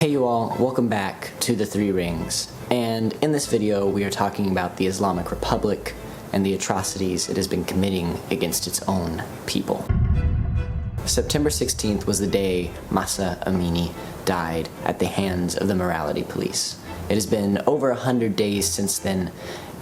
Hey you all, welcome back to the Three Rings, and in this video we are talking about the Islamic Republic and the atrocities it has been committing against its own people. September 16th was the day Mahsa Amini died at the hands of the morality police. It has been over 100 days since then,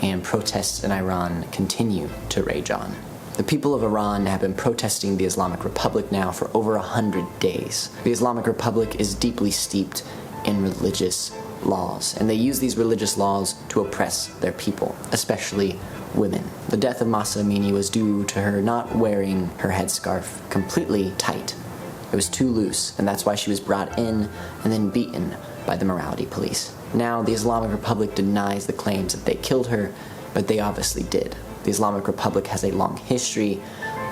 and protests in Iran continue to rage on. The people of Iran have been protesting the Islamic Republic now for over 100 days. The Islamic Republic is deeply steeped in religious laws, and they use these religious laws to oppress their people, especially women. The death of Mahsa Amini was due to her not wearing her headscarf completely tight. It was too loose, and that's why she was brought in and then beaten by the morality police. Now, the Islamic Republic denies the claims that they killed her, but they obviously did. The Islamic Republic has a long history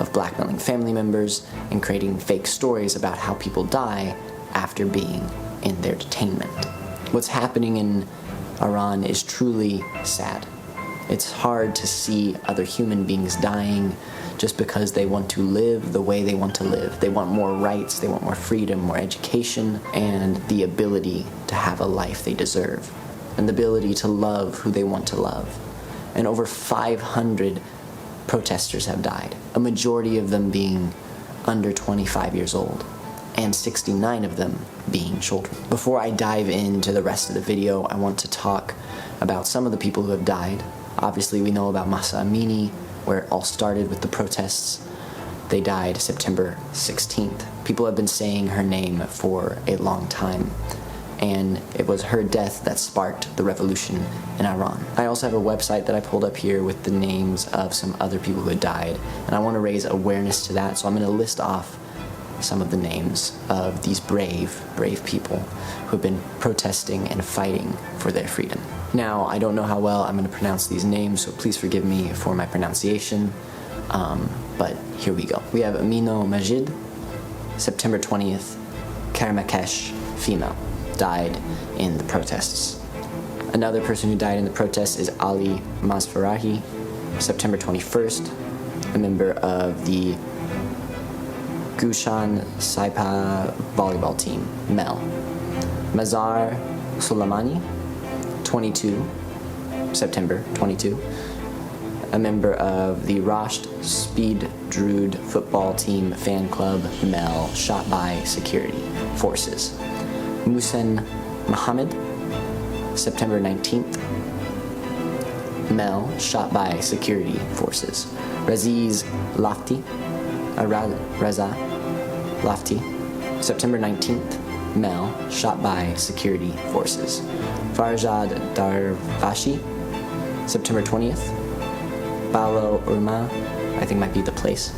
of blackmailing family members and creating fake stories about how people die after being in their detainment. What's happening in Iran is truly sad. It's hard to see other human beings dying just because they want to live the way they want to live. They want more rights, they want more freedom, more education, and the ability to have a life they deserve, and the ability to love who they want to love. And over 500 protesters have died, a majority of them being under 25 years old, and 69 of them being children. Before I dive into the rest of the video, I want to talk about some of the people who have died. Obviously, we know about Mahsa Amini, where it all started with the protests. They died September 16th. People have been saying her name for a long time, and it was her death that sparked the revolution in Iran. I also have a website that I pulled up here with the names of some other people who had died, and I want to raise awareness to that, so I'm going to list off some of the names of these brave people who have been protesting and fighting for their freedom. Now, I don't know how well I'm going to pronounce these names, so please forgive me for my pronunciation, but here we go. We have Amino Majid, September 20th, Karamakesh, female, died in the protests. Another person who died in the protests is Ali Masfarahi, September 21st, a member of the Gushan Saipa volleyball team, male. Mazar Soleimani, 22, September 22, a member of the Rasht Speed Drood football team fan club, male, shot by security forces. Muhsin Mohammed, September 19th, male, shot by security forces. Raziz Lafti, Reza Lafti, September 19th, male, shot by security forces. Farjad Darvashi, September 20th, Balo Urma, I think might be the place,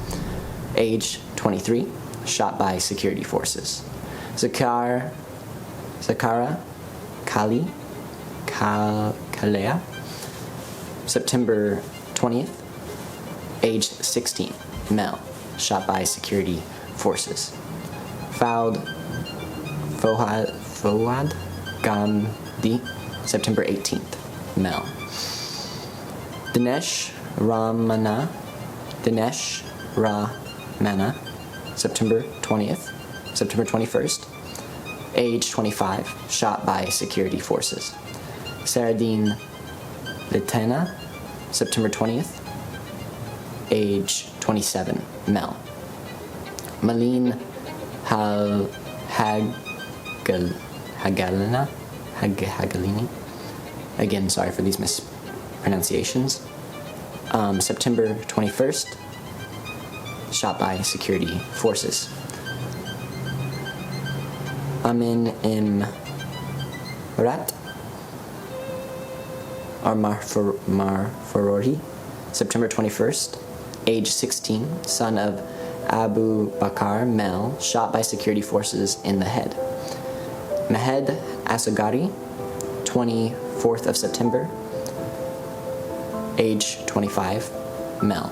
age 23, shot by security forces. Zakara Kalea, September 20th, age 16, male, shot by security forces. Fouad Gandhi, September 18th, male. Dinesh Ramana, September 21st, age 25, shot by security forces. Saradine Litena, September 20th, age 27, male. Malin Hagalini, again, sorry for these mispronunciations, September 21st, shot by security forces. Amin Imrat Marfarori, September 21st, age 16, son of Abu Bakr, male, shot by security forces in the head. Mehed Asagari, 24th of September, age 25, male.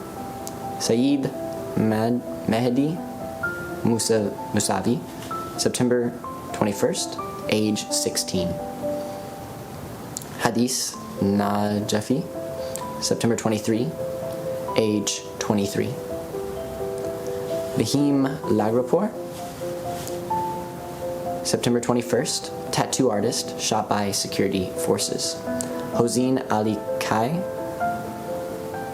Saeed Mehdi Musavi, September 21st, age 16. Hadis Najafi, September 23, age 23. Bahim Lagrapur, September 21st, tattoo artist, shot by security forces. Hossein Ali Kai,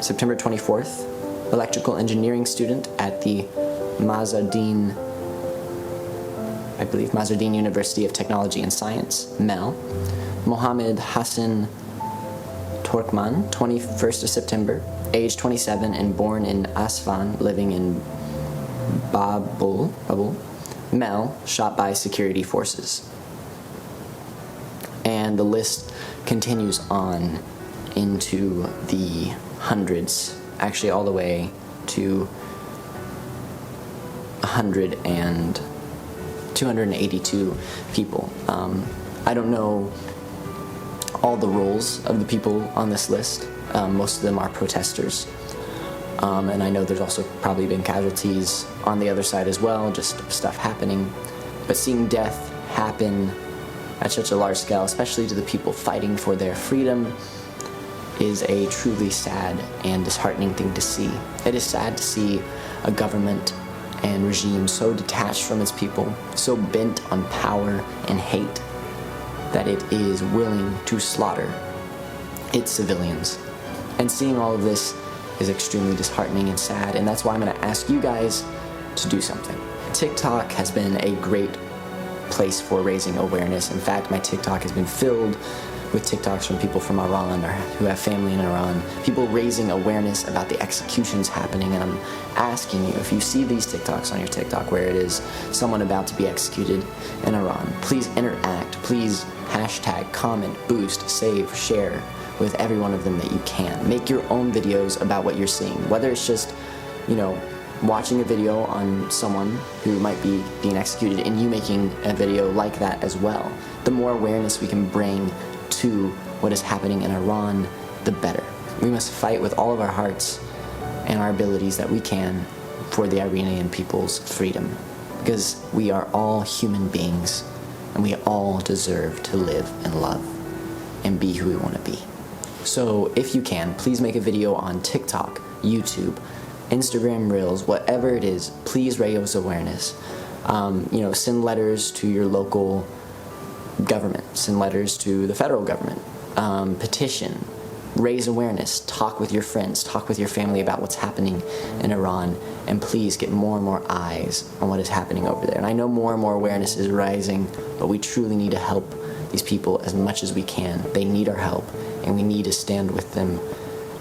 September 24th, electrical engineering student at the Mazardin University of Technology and Science, MEL. Mohammed Hassan Torkman, 21st of September, age 27 and born in Aswan, living in Babul, MEL, shot by security forces. And the list continues on into the hundreds, actually all the way to 282 people. I don't know all the roles of the people on this list. Most of them are protesters. And I know there's also probably been casualties on the other side as well, just stuff happening. But seeing death happen at such a large scale, especially to the people fighting for their freedom, is a truly sad and disheartening thing to see. It is sad to see a government and regime so detached from its people, so bent on power and hate, that it is willing to slaughter its civilians. And seeing all of this is extremely disheartening and sad, and that's why I'm going to ask you guys to do something. TikTok has been a great place for raising awareness. In fact, my TikTok has been filled with TikToks from people from Iran or who have family in Iran, people raising awareness about the executions happening. And I'm asking you, if you see these TikToks on your TikTok where it is someone about to be executed in Iran, please interact, please hashtag, comment, boost, save, share with every one of them that you can. Make your own videos about what you're seeing, whether it's just, watching a video on someone who might be being executed and you making a video like that as well. The more awareness we can bring to what is happening in Iran, the better. We must fight with all of our hearts and our abilities that we can for the Iranian people's freedom, because we are all human beings and we all deserve to live and love and be who we want to be. So if you can, please make a video on TikTok, YouTube, Instagram Reels, whatever it is. Please raise awareness. Send letters to your local government, send letters to the federal government, petition, raise awareness, talk with your friends, talk with your family about what's happening in Iran, and please get more and more eyes on what is happening over there. And I know more and more awareness is rising, but we truly need to help these people as much as we can. They need our help, and we need to stand with them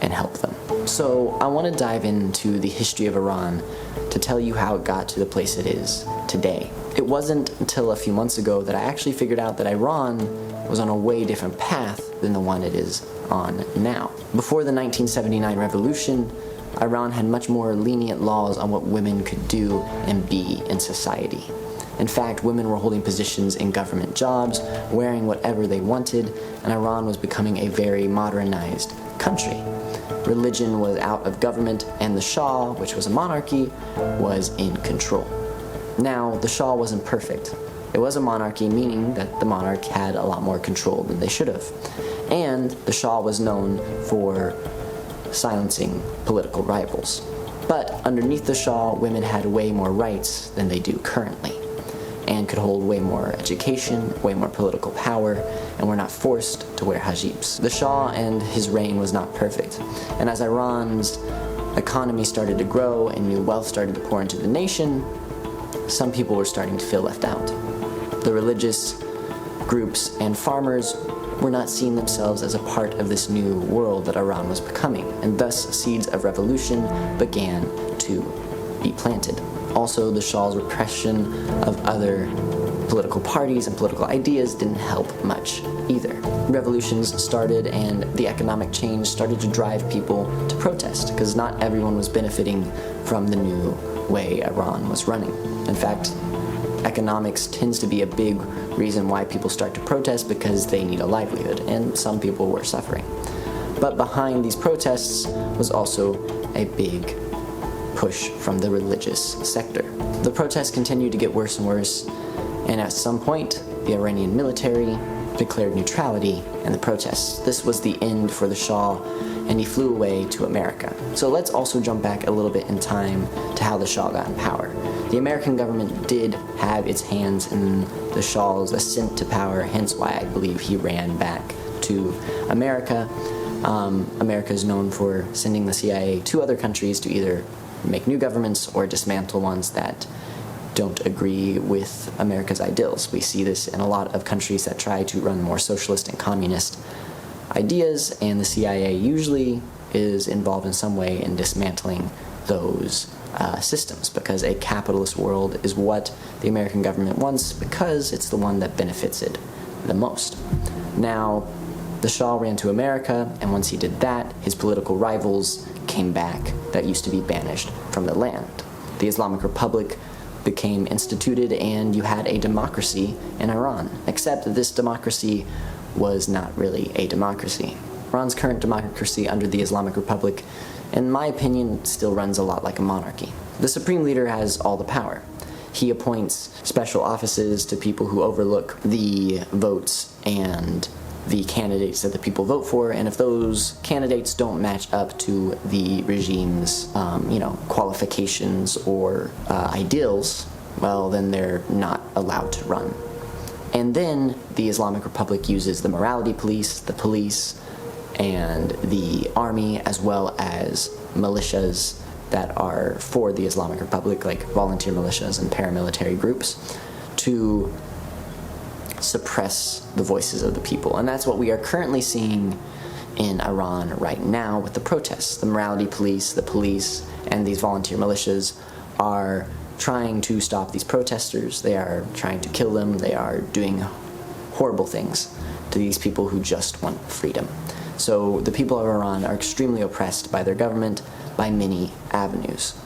and help them. So I want to dive into the history of Iran to tell you how it got to the place it is today. It wasn't until a few months ago that I actually figured out that Iran was on a way different path than the one it is on now. Before the 1979 revolution, Iran had much more lenient laws on what women could do and be in society. In fact, women were holding positions in government jobs, wearing whatever they wanted, and Iran was becoming a very modernized country. Religion was out of government, and the Shah, which was a monarchy, was in control. Now, the Shah wasn't perfect. It was a monarchy, meaning that the monarch had a lot more control than they should have. And the Shah was known for silencing political rivals. But underneath the Shah, women had way more rights than they do currently, and could hold way more education, way more political power, and were not forced to wear hijabs. The Shah and his reign was not perfect, and as Iran's economy started to grow and new wealth started to pour into the nation, some people were starting to feel left out. The religious groups and farmers were not seeing themselves as a part of this new world that Iran was becoming, and thus seeds of revolution began to be planted. Also, the Shah's repression of other political parties and political ideas didn't help much either. Revolutions started, and the economic change started to drive people to protest, because not everyone was benefiting from the new way Iran was running. In fact, economics tends to be a big reason why people start to protest, because they need a livelihood, and some people were suffering. But behind these protests was also a big push from the religious sector. The protests continued to get worse and worse, and at some point, the Iranian military declared neutrality in the protests. This was the end for the Shah and he flew away to America. So let's also jump back a little bit in time to how the Shah got in power. The American government did have its hands in the Shah's ascent to power, hence why I believe he ran back to America. America is known for sending the CIA to other countries to either make new governments or dismantle ones that don't agree with America's ideals. We see this in a lot of countries that try to run more socialist and communist ideas, and the CIA usually is involved in some way in dismantling those systems, because a capitalist world is what the American government wants, because it's the one that benefits it the most. Now, the Shah ran to America, and once he did that, his political rivals came back that used to be banished from the land. The Islamic Republic became instituted, and you had a democracy in Iran, except that this democracy was not really a democracy. Iran's current democracy under the Islamic Republic, in my opinion, still runs a lot like a monarchy. The supreme leader has all the power. He appoints special offices to people who overlook the votes and the candidates that the people vote for, and if those candidates don't match up to the regime's qualifications or ideals, well, then they're not allowed to run. And then the Islamic Republic uses the morality police, the police, and the army, as well as militias that are for the Islamic Republic, like volunteer militias and paramilitary groups, to suppress the voices of the people. And that's what we are currently seeing in Iran right now with the protests. The morality police, the police, and these volunteer militias are trying to stop these protesters. They are trying to kill them. They are doing horrible things to these people who just want freedom. So the people of Iran are extremely oppressed by their government by many avenues.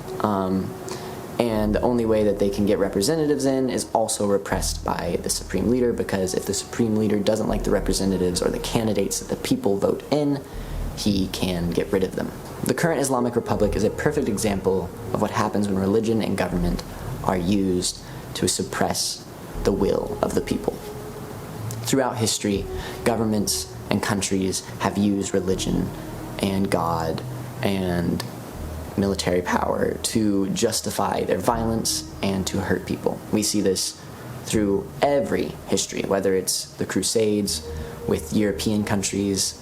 And the only way that they can get representatives in is also repressed by the supreme leader, because if the supreme leader doesn't like the representatives or the candidates that the people vote in, he can get rid of them. The current Islamic Republic is a perfect example of what happens when religion and government are used to suppress the will of the people. Throughout history, governments and countries have used religion and God and military power to justify their violence and to hurt people. We see this through every history, whether it's the Crusades with European countries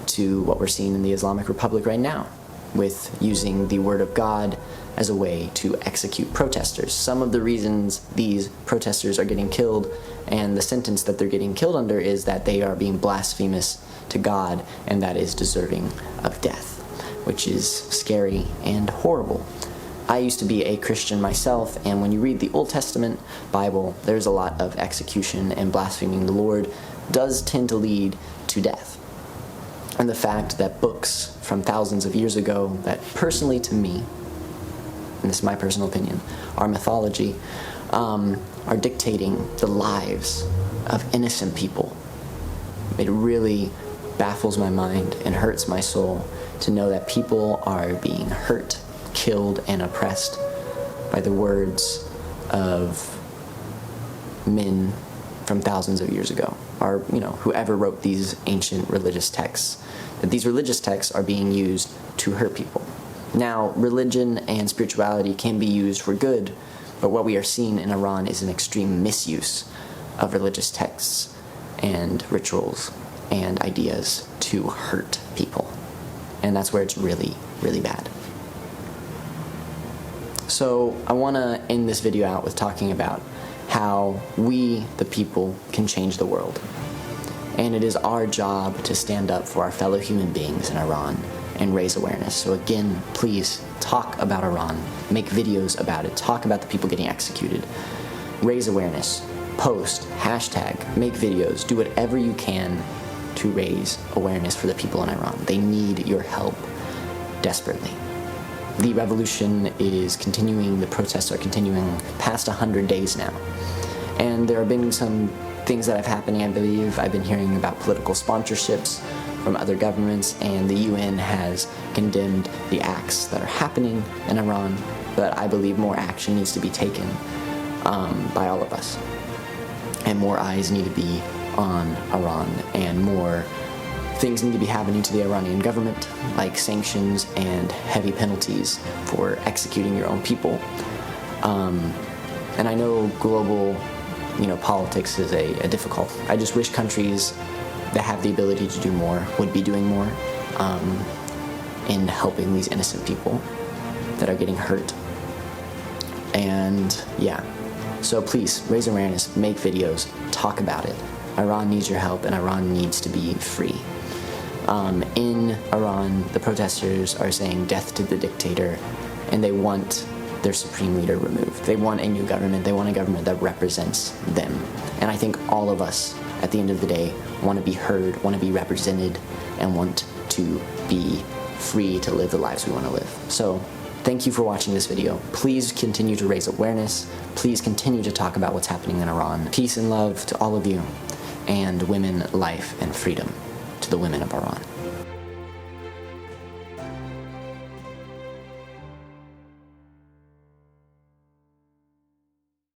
to what we're seeing in the Islamic Republic right now, with using the word of God as a way to execute protesters. Some of the reasons these protesters are getting killed and the sentence that they're getting killed under is that they are being blasphemous to God, and that is deserving of death, which is scary and horrible. I used to be a Christian myself, and when you read the Old Testament Bible, there's a lot of execution, and blaspheming the Lord does tend to lead to death. And the fact that books from thousands of years ago that personally to me, and this is my personal opinion, are mythology, are dictating the lives of innocent people. It really baffles my mind and hurts my soul to know that people are being hurt, killed, and oppressed by the words of men from thousands of years ago, or whoever wrote these ancient religious texts. That these religious texts are being used to hurt people. Now, religion and spirituality can be used for good, but what we are seeing in Iran is an extreme misuse of religious texts and rituals and ideas to hurt people. And that's where it's really, really bad. So I want to end this video out with talking about how we, the people, can change the world. And it is our job to stand up for our fellow human beings in Iran and raise awareness. So again, please talk about Iran, make videos about it, talk about the people getting executed, raise awareness, post, hashtag, make videos, do whatever you can to raise awareness for the people in Iran. They need your help desperately. The revolution is continuing, the protests are continuing past 100 days now. And there have been some things that have happened, I believe. I've been hearing about political sponsorships from other governments, and the UN has condemned the acts that are happening in Iran, but I believe more action needs to be taken by all of us. And more eyes need to be on Iran, and more things need to be happening to the Iranian government, like sanctions and heavy penalties for executing your own people. And I know global, politics is a difficult. I just wish countries that have the ability to do more would be doing more in helping these innocent people that are getting hurt. And yeah, so please raise awareness, make videos, talk about it. Iran needs your help, and Iran needs to be free. In Iran, the protesters are saying death to the dictator, and they want their supreme leader removed. They want a new government. They want a government that represents them. And I think all of us, at the end of the day, want to be heard, want to be represented, and want to be free to live the lives we want to live. So thank you for watching this video. Please continue to raise awareness. Please continue to talk about what's happening in Iran. Peace and love to all of you, and women, life, and freedom to the women of Iran.